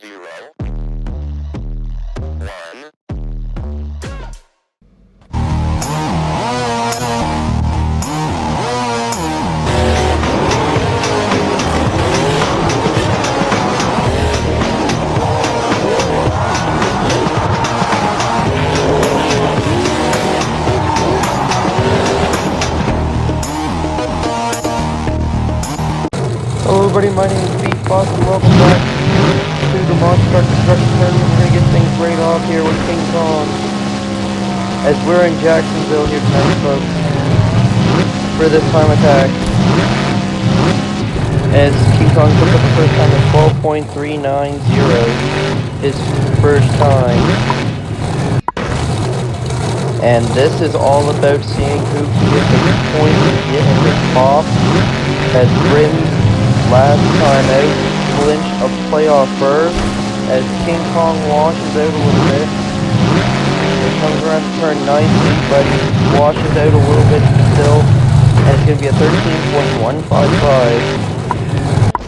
0, 1. Hello everybody, my name is Beef Boss and welcome back to the Monster Truck Construction Tournament. We're going to get things right off here with King Kong, as we're in Jacksonville here tonight, folks, for this time attack. As King Kong took up the first time at 12.390, his first time. And this is all about seeing who can get the points and get in the top, as Britain last time out clinched a playoff berth, as King Kong washes out a little bit. It comes around to turn nicely, but he washes out a little bit still, and it's going to be a 13.155.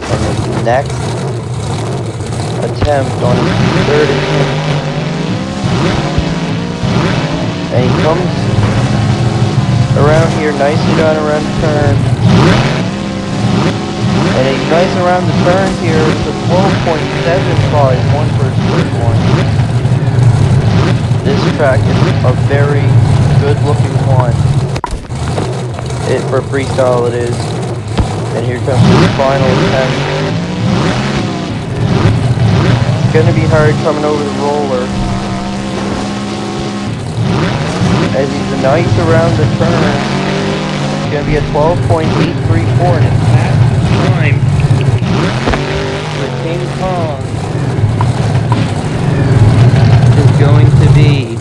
And his next attempt on his third attempt, and he comes around here nicely down around the turn. And he's nice around the turns here. It's a 12.751 for his third one. This track is a very good looking one. For freestyle it is. And here comes his final attempt. It's going to be hard coming over the roller, as he's nice around the turn. It's going to be a 12.834, and it's past time for King Kong is going to be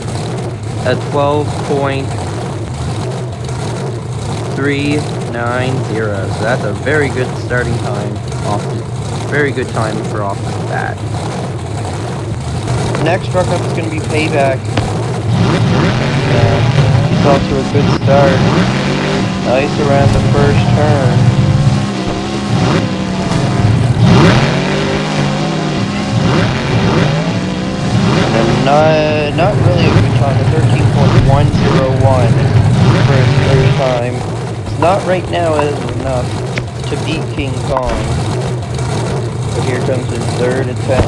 a 12.390. So that's a very good starting time very good time for off the bat. Next truck up is going to be Payback. He's off to a good start. Nice around the first turn. Not really a good time, a 13.101 for his first time. It's not right now as enough to beat King Kong. But here comes his second attempt.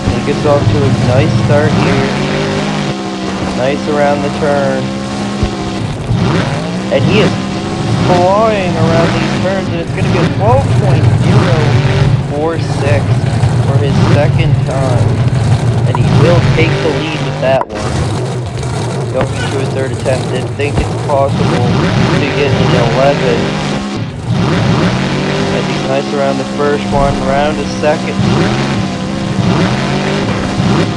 And he gets off to a nice start here. Nice around the turn. And he is flying around these turns, and it's going to be a 12.046 for his second time, and he will take the lead with that one. Going to his third attempt, didn't think it's possible to get an 11. As he's nice around the first one, around the second.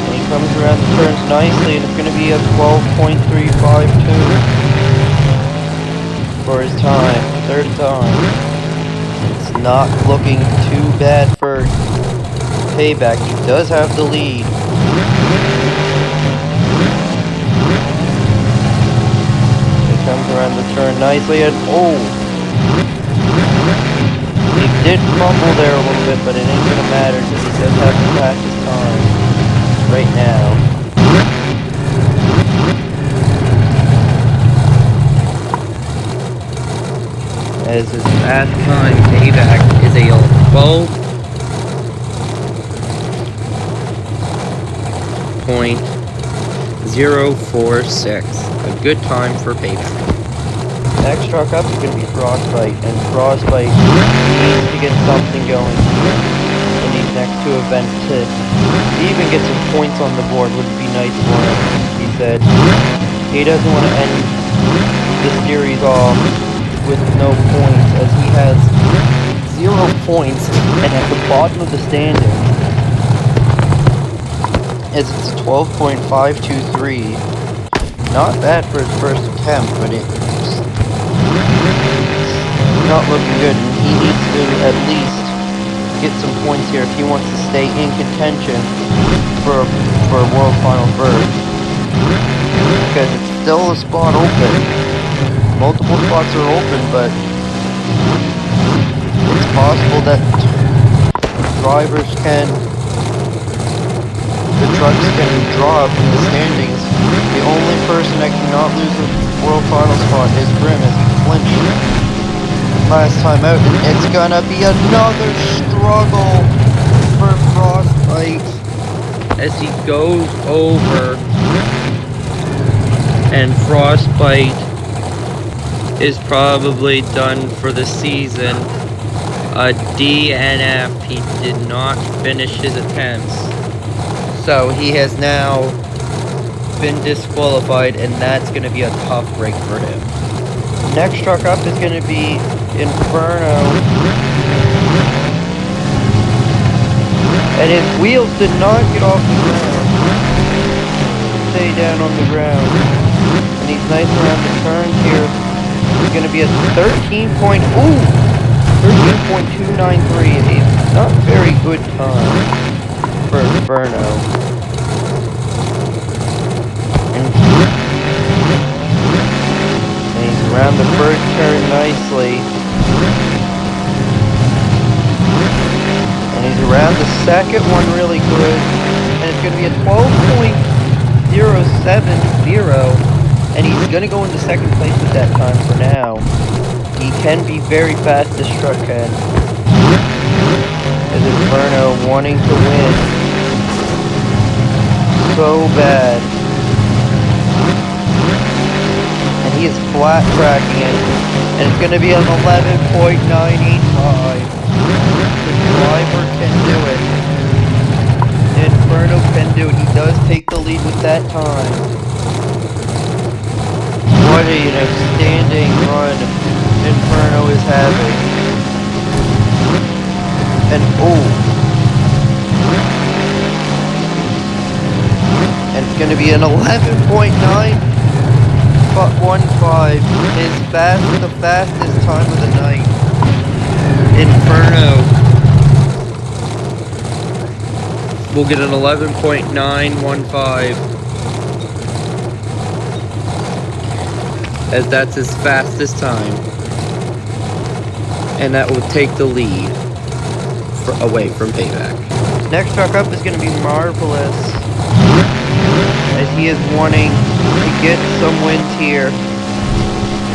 And he comes around the turns nicely, and it's going to be a 12.352 for his time, third time. It's not looking too bad for Payback. He does have the lead. He comes around the turn nicely, and he did fumble there a little bit, but it ain't gonna matter because he does have to pass his time right now. As his fast time, Payback is a 12.046. A good time for Payback. Next truck up is going to be Frostbite, and Frostbite needs to get something going in these next two events to even get some points on the board. Would be nice for him. He said he doesn't want to end the series off with no points, as he has 0 points and at the bottom of the standings, as it's a 12.523. Not bad for his first attempt, but it's not looking good, and he needs to at least get some points here if he wants to stay in contention for a World Final berth, because it's still a spot open. Multiple spots are open, but it's possible that the trucks can drop in the standings. The only person that cannot lose a World Final spot is Grim, as he flinched last time out, and it's gonna be another struggle for Frostbite as he goes over, and Frostbite is probably done for the season. A DNF. He did not finish his attempts, so he has now been disqualified, and that's going to be a tough break for him. Next truck up is going to be Inferno, and his wheels did not get off the ground. Stay down on the ground, and he's nice around the turns here. It's going to be a 13.293, a not very good time for Inferno. And he's around the first turn nicely. And he's around the second one really good. And it's going to be a 12.070. And he's going to go into second place with that time for now. He can be very fast, this truck can. As Inferno wanting to win so bad. And he is flat tracking it. And it's going to be an 11.985. The driver can do it. Inferno can do it. He does take the lead with that time. What an outstanding run Inferno is having. And and it's going to be an 11.915. The fastest time of the night. Inferno will get an 11.915. As that's his fastest time, and that will take the lead away from Payback. Next truck up is going to be Marvelous, as he is wanting to get some wins here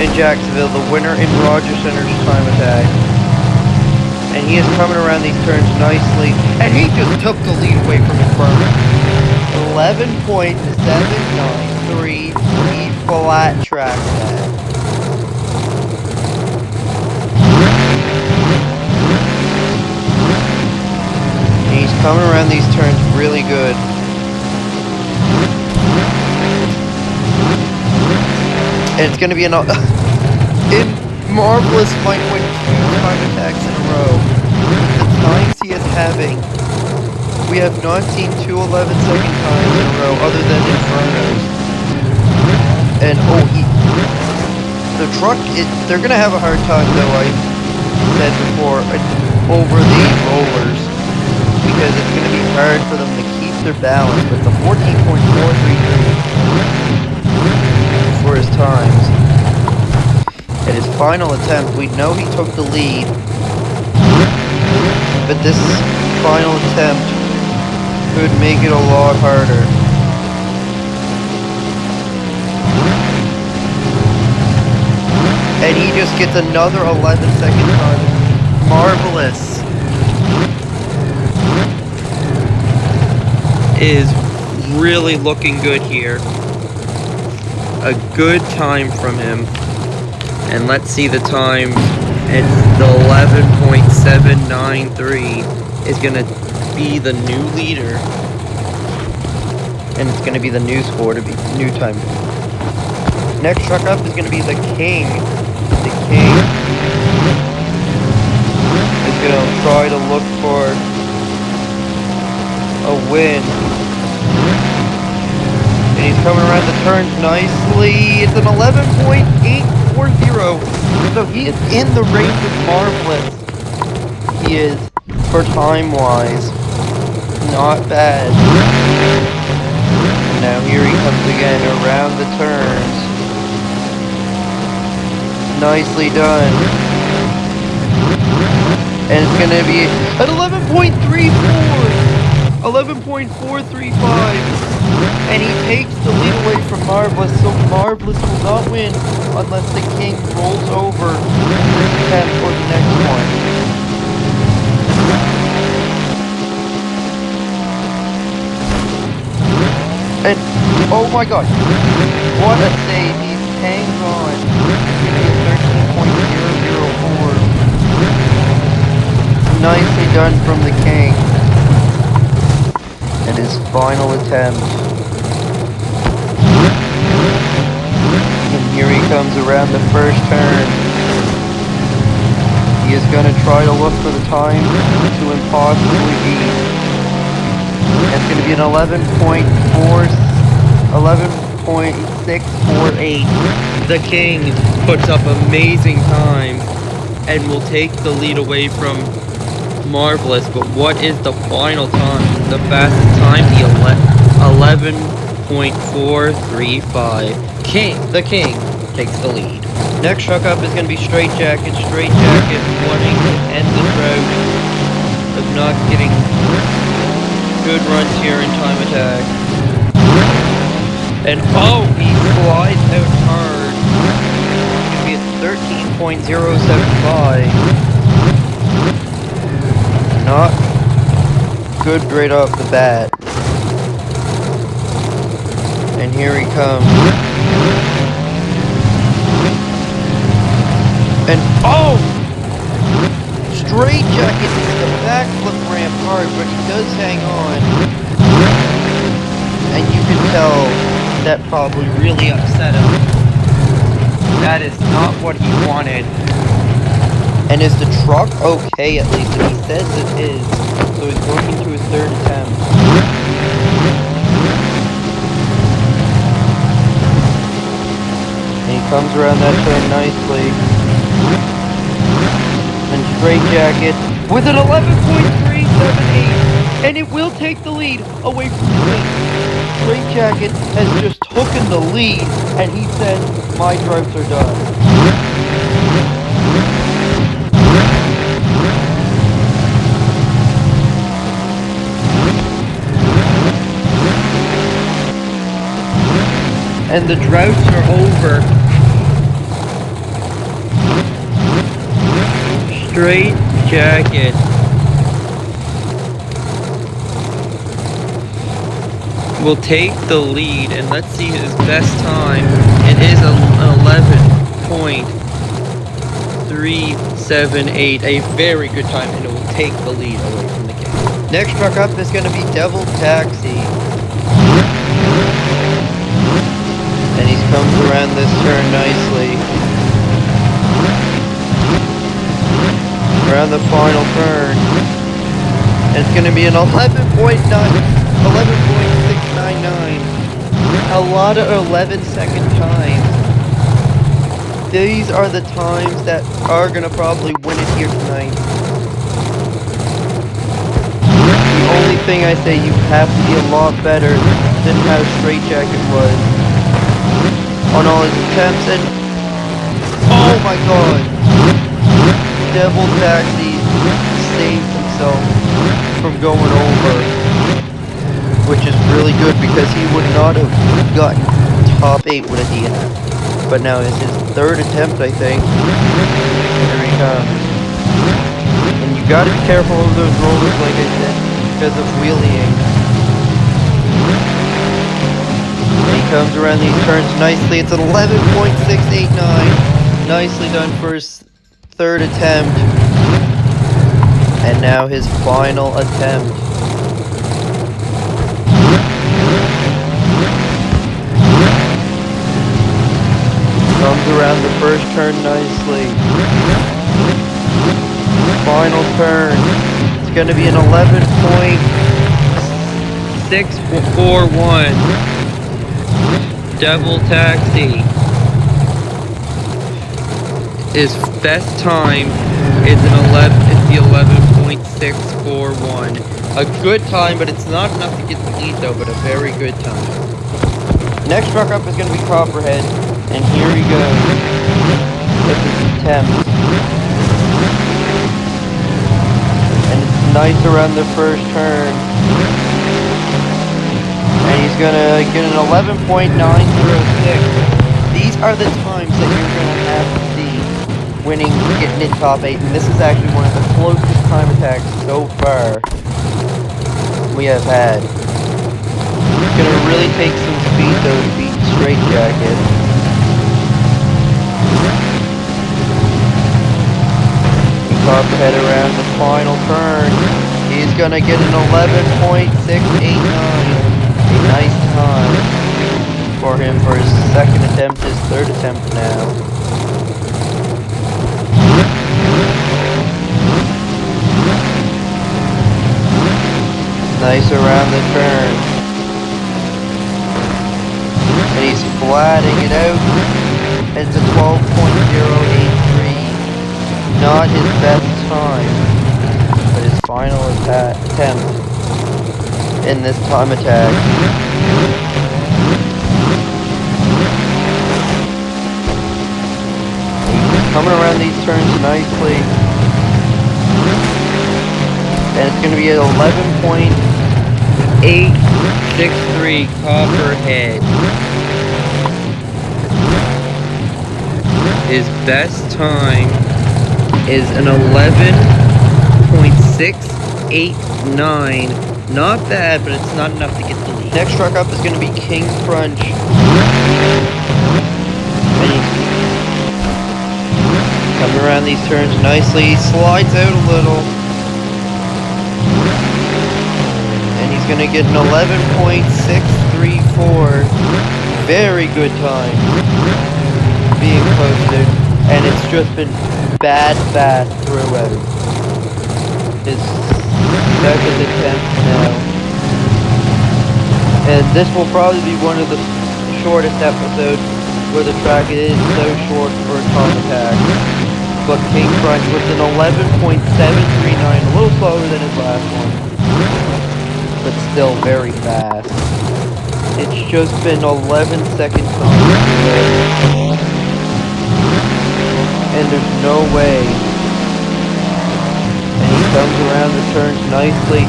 in Jacksonville, the winner in Rogers Center's time attack. And he is coming around these turns nicely, and he just took the lead away from Inferno. 11.793. Flat track that. He's coming around these turns really good. And it's going to be Marvelous might win 2 time attacks in a row. With the times he is having, we have not seen 2 11-second times in a row other than Inferno's. And the truck, they're going to have a hard time, though, I said before, over the rollers, because it's going to be hard for them to keep their balance. But the 14.433 for his times, at his final attempt, we know he took the lead, but this final attempt could make it a lot harder. And he just gets another 11-second time. Marvelous is really looking good here. A good time from him. And let's see the time. And the 11.793 is going to be the new leader. And it's going to be the new score to be, new time to be. Next truck up is going to be the King. The King is going to try to look for a win. And he's coming around the turns nicely. It's an 11.840. So he is in the range of Marvelous. He is, for time-wise, not bad. And now here he comes again around the turns. Nicely done. And it's gonna be at 11.34, 11.435, and he takes the lead away from Marvelous. So Marvelous will not win unless the King rolls over in this attempt or the next one. And oh my god, what a save! He hangs on. It's gonna be 13.004. Nicely done from the King. And his final attempt. And here he comes around the first turn. He is going to try to look for the time to impossibly beat. It's going to be an 11.648. The King puts up amazing time and will take the lead away from Marvelous, but what is the final time? The fastest time, the 11.435. The King takes the lead. Next truck up is going to be Straight Jacket. Straight Jacket wanting to end the drought of not getting good runs here in time attack. And oh, he slides out hard. It's going to be at 13.075. Not good right off the bat. And here he comes. And oh! Straight Jacket hits the backflip ramp hard, but he does hang on. And you can tell that probably really upset him. That is not what he wanted. And is the truck okay, at least? And he says it is. So he's going into his third attempt. And he comes around that turn nicely. And Straight Jacket with an 11.378. And it will take the lead away from the lead. Straight Jacket has just taken the lead. And he said, my droughts are done. And the droughts are over. Straight Jacket will take the lead, and let's see his best time. It is an 11.378, a very good time, and it will take the lead away from the King. Next truck up is going to be Devil Taxi. And he comes around this turn nicely. Around the final turn. And it's going to be an 11.699. A lot of 11-second times. These are the times that are going to probably win it here tonight. The only thing I say, you have to be a lot better than how Straight Jacket was on all his attempts. And oh my god, Devil Taxi saved himself from going over, which is really good because he would not have gotten top 8 with a DNF. But now it's his third attempt, I think. Here he comes. And you gotta be careful of those rollers, like I said, because of wheeling. He comes around these turns nicely. It's an 11.689. Nicely done for his third attempt. And now his final attempt. Comes around the first turn nicely. Final turn. It's going to be an 11.641. Devil Taxi. His best time is the 11.641. A good time, but it's not enough to get the lead though, but a very good time. Next truck up is going to be Copperhead, and here he goes with his attempt. nice around the first turn. And he's gonna get an 11.906. These are the times that you're gonna have to see winning, getting in top 8. And this is actually one of the closest time attacks so far we have had. It's gonna really take some speed though to beat Straight Jacket. Top head around the final turn. He's gonna get an 11.689. A nice time for him for his second attempt, his third attempt now. Nice around the turn. And he's flatting it out. It's a 12.083. Not his best time, but his final attempt in this time attack. He's coming around these turns nicely. And it's going to be at 11.863 Copperhead. His best time is an 11.689. Not bad, but it's not enough to get the lead. Next truck up is going to be King Crunch. And he's coming around these turns nicely. He slides out a little. And he's going to get an 11.634. Very good time being posted. And it's just been bad fast throughout. His second attempt now. And this will probably be one of the shortest episodes where the track is so short for a time attack. But King Crunch with an 11.739, a little slower than his last one. But still very fast. It's just been 11 seconds on. And there's no way. And he comes around the turns nicely.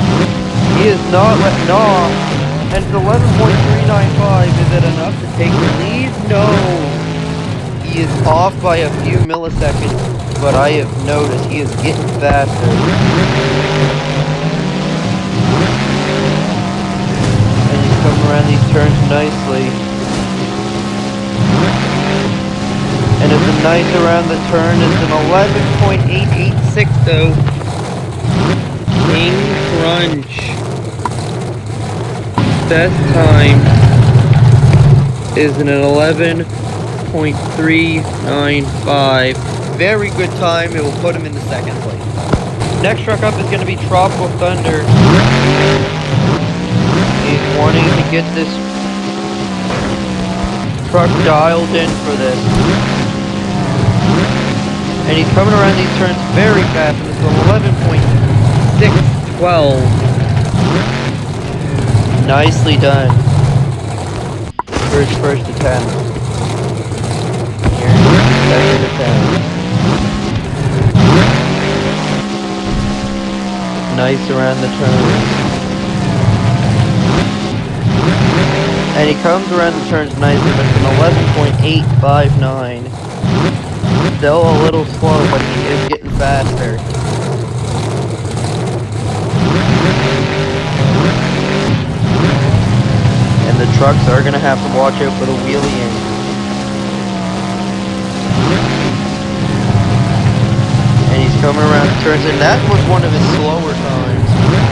He is not letting off. And it's 11.395. Is it enough to take the lead? No. He is off by a few milliseconds. But I have noticed he is getting faster. And he's coming around these turns nicely. And it's a nice around the turn. It's an 11.886 though. King Crunch. Best time is an 11.395. Very good time. It will put him in the second place. Next truck up is going to be Tropical Thunder. He's wanting to get this truck dialed in for this. And he's coming around these turns very fast, and it's an 11.612. Nicely done for his first attempt. Here's his second attempt. Nice around the turns. And he comes around the turns nicely, but it's an 11.859. Still a little slow, but he is getting faster. And the trucks are going to have to watch out for the wheelie in. And he's coming around the turns, and that was one of his slower times.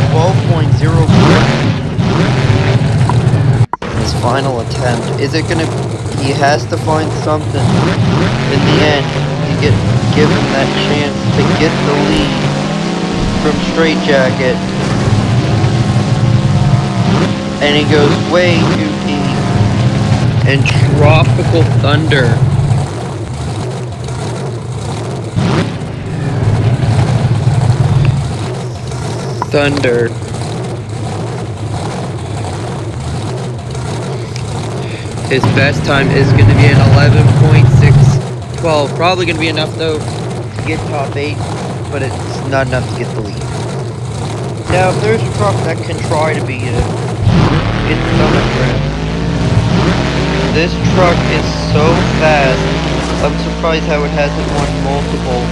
12.04. His final attempt. Is it going to... He has to find something in the end to give him that chance to get the lead from Straight Jacket. And he goes way too deep. And Tropical Thunder. His best time is going to be an 11.612. Probably going to be enough though to get top 8, but it's not enough to get the lead. Now, if there's a truck that can try to beat it, it's Son of Grim. This truck is so fast, I'm surprised how it hasn't won multiple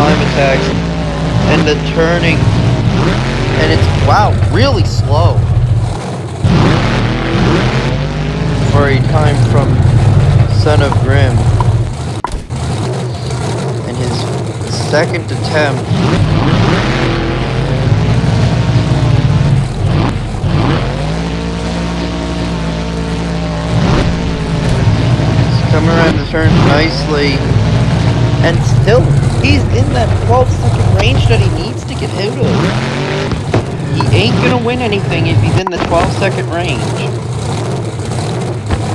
time attacks. And the turning, and it's, wow, really slow for a time from Son of Grim. And his second attempt. Come around the turn nicely, and still he's in that 12-second range that he needs to get out of. He ain't gonna win anything if he's in the 12-second range. Here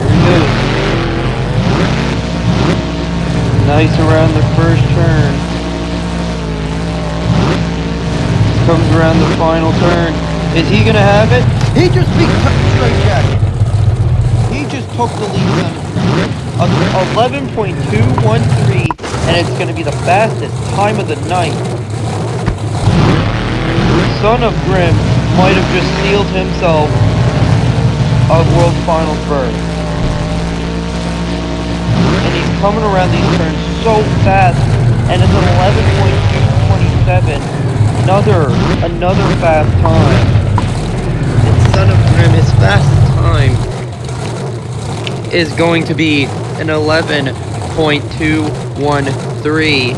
he goes. Nice around the first turn. Comes around the final turn. Is he gonna have it? He just beat Straight Jacket. He just took the lead on 11.213, and it's going to be the fastest time of the night. Son of Grim might have just sealed himself a World Finals berth. And he's coming around these turns so fast, and it's an 11.227. Another fast time. And Son of Grim, his fastest time is going to be an 11.213.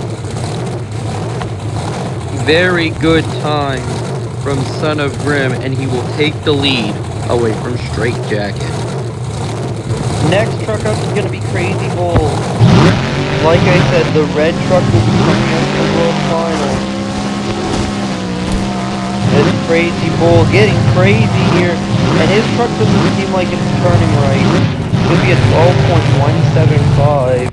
Very good time from Son of Grim, and he will take the lead away from Straight Jacket. Next truck up is going to be Crazy Bull. Like I said, the red truck will be coming out for the World Final. It's Crazy Bull getting crazy here, and his truck doesn't seem like it's turning right. Could be a 12.175,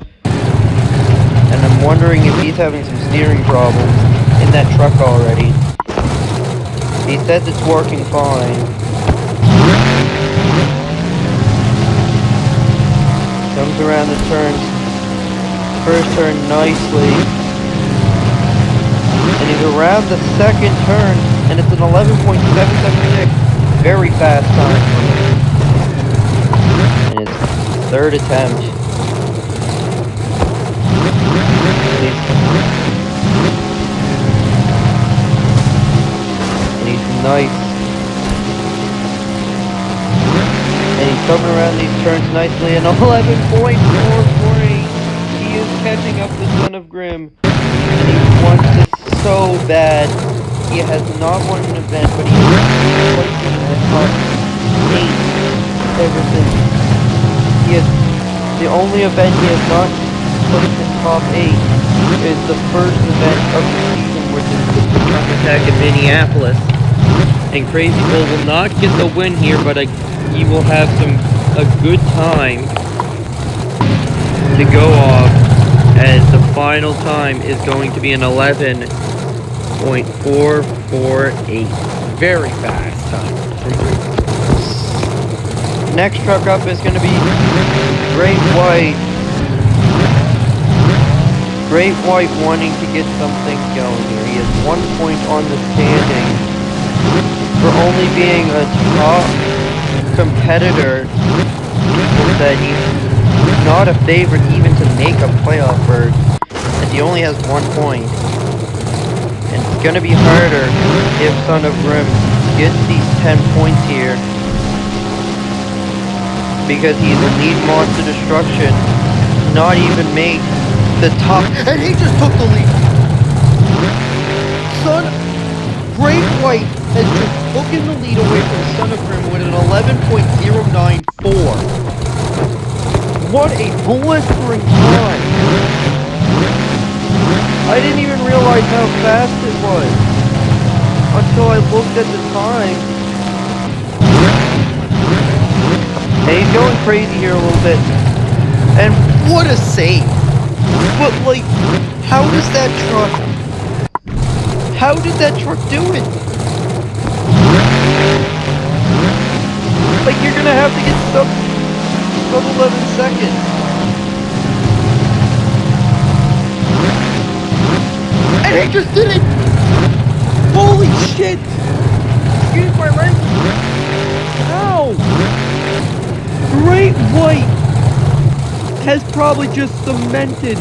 and I'm wondering if he's having some steering problems in that truck already. He says it's working fine. Comes around the turns, first turn nicely, and he's around the second turn, and it's an 11.776, very fast time for him. And it's third attempt. And he's nice. And he's coming around these turns nicely. And 11.448. He is catching up to Son of Grim. And he wants this so bad. He has not won an event, but he is placing in the top 8 ever since. The only event he has not placed in top 8 is the first event of the season, which is the Truck Attack in Minneapolis. And Crazy Bull will not get the win here, but he will have a good time to go off, as the final time is going to be an 11.448. Very fast time from Crazy. Next truck up is going to be Great White. Great White wanting to get something going here. He has 1 point on the standing for only being a top competitor. People said he's not a favorite even to make a playoff berth, as he only has 1 point. And it's going to be harder if Son of Grim gets these 10 points here, because he will need Monster Destruction, not even make the top. And he just took the lead. Great White has just taken the lead away from Son of Grim with an 11.094. What a blistering time. I didn't even realize how fast it was until I looked at the time. And he's going crazy here a little bit. And what a save. But, like, how did that truck do it? Like, you're gonna have to get sub 11 seconds. And he just did it! Holy shit! Excuse my language. Ow! Great White has probably just cemented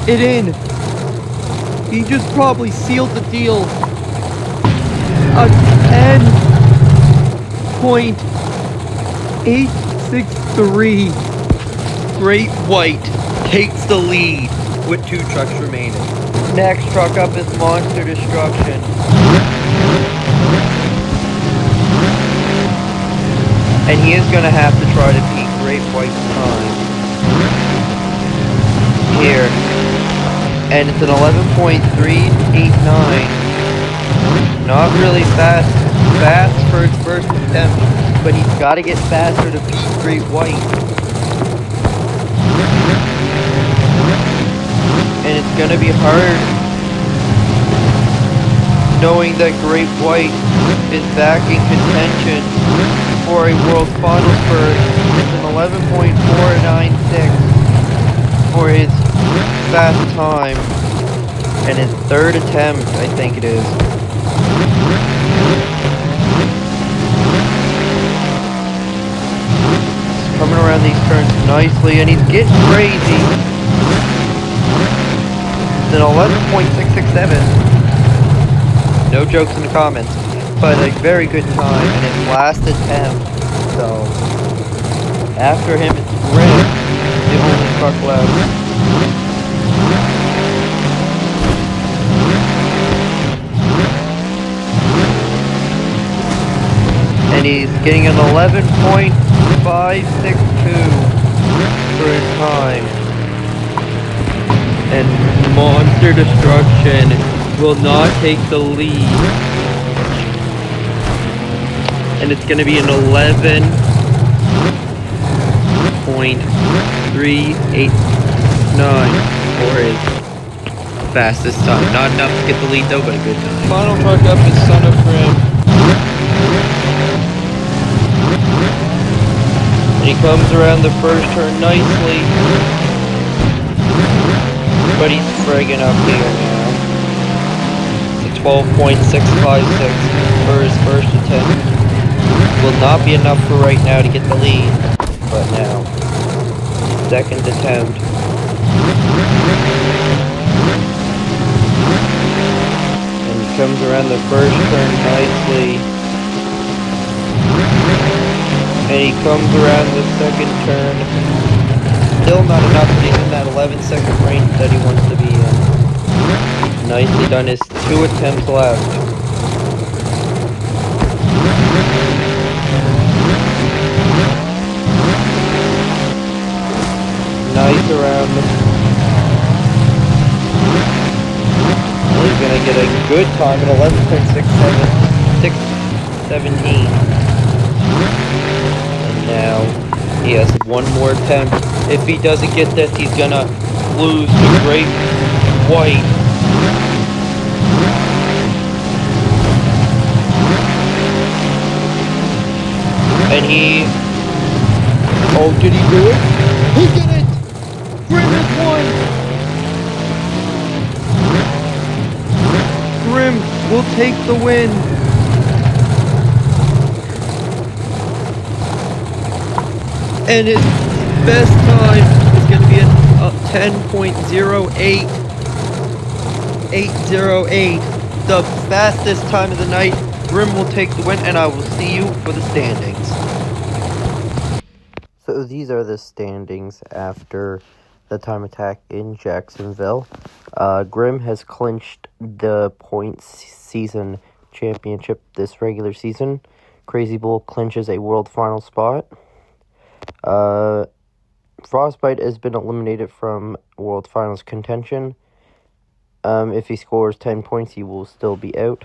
it in. He just probably sealed the deal. A 10.863. Great White takes the lead with 2 trucks remaining. Next truck up is Monster Destruction. And he is going to have to try to beat Great White's time here. And it's an 11.389. Not really fast for his first attempt, but he's got to get faster to beat Great White. And it's going to be hard knowing that Great White is back in contention for a World Finals berth. It's an 11.496 for his fast time. And his 3rd attempt, I think it is. He's coming around these turns nicely, and he's getting crazy. It's an 11.667. No jokes in the comments, but a very good time in his last attempt. So, after him, it's Grim, the only truck left. And he's getting an 11.562 for his time. And Monster Destruction will not take the lead. And it's going to be an 11.389 for his fastest time. Not enough to get the lead though, but a good time. Final truck up is Son of Grim. And he comes around the first turn nicely. But he's friggin' up here now. It's a 12.656 for his first attempt. Will not be enough for right now to get the lead. But now, his 2nd attempt. And he comes around the first turn nicely. And he comes around the 2nd turn. Still not enough, but he's in that 11-second range that he wants to be in. Nicely done. His 2 attempts left. Nice around. And he's going to get a good time at 617. Now, he has 1 more attempt. If he doesn't get this, he's gonna lose to Great White. And he... Oh, did he do it? He did it! Grim has won! Grim will take the win. And his best time is going to be a 10.08808. The fastest time of the night. Grim will take the win, and I will see you for the standings. So these are the standings after the time attack in Jacksonville. Grim has clinched the points season championship this regular season. Crazy Bull clinches a world final spot. Frostbite has been eliminated from World Finals contention. If he scores 10 points, he will still be out.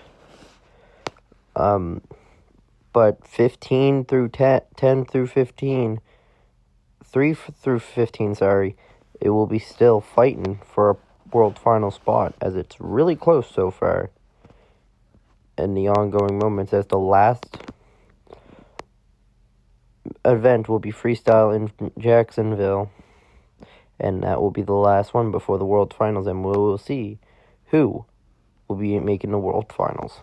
But 15 through 10 through 15, 3 through 15, sorry, it will be still fighting for a World Final spot, as it's really close so far in the ongoing moments, as the last event will be freestyle in Jacksonville, and that will be the last one before the World Finals, and we will see who will be making the World Finals.